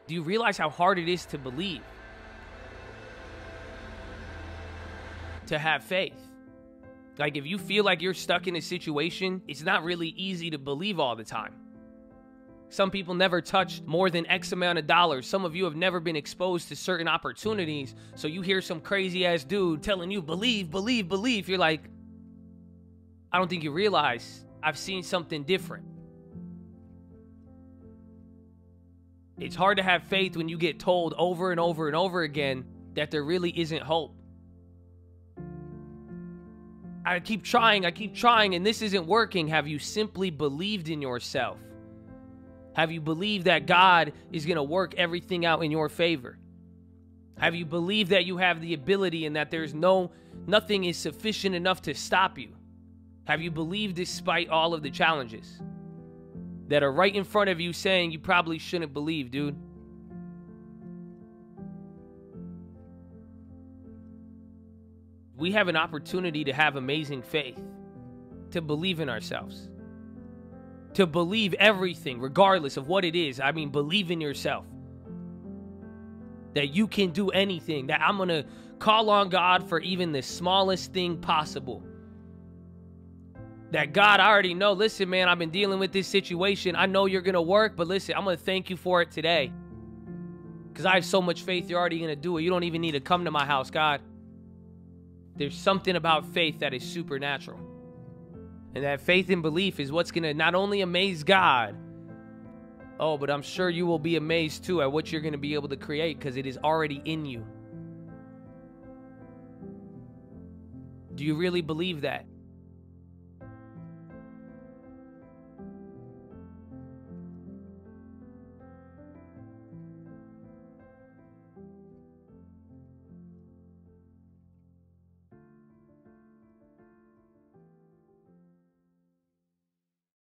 Do you realize how hard it is to believe? To have faith. Like, if you feel like you're stuck in a situation, it's not really easy to believe all the time. Some people never touched more than X amount of dollars. Some of you have never been exposed to certain opportunities. So you hear some crazy ass dude telling you, believe, believe, believe. You're like, I don't think you realize I've seen something different. It's hard to have faith when you get told over and over and over again that there really isn't hope. I keep trying, and this isn't working. Have you simply believed in yourself? Have you believed that God is going to work everything out in your favor? Have you believed that you have the ability and that there's nothing is sufficient enough to stop you? Have you believed despite all of the challenges that are right in front of you saying you probably shouldn't believe, dude? We have an opportunity to have amazing faith, to believe in ourselves, to believe everything, regardless of what it is. I mean, believe in yourself. That you can do anything, that I'm going to call on God for even the smallest thing possible. That God, I already know, listen, man, I've been dealing with this situation. I know you're going to work, but listen, I'm going to thank you for it today. Because I have so much faith, you're already going to do it. You don't even need to come to my house, God. There's something about faith that is supernatural. And that faith and belief is what's going to not only amaze God, but I'm sure you will be amazed too at what you're going to be able to create because it is already in you. Do you really believe that?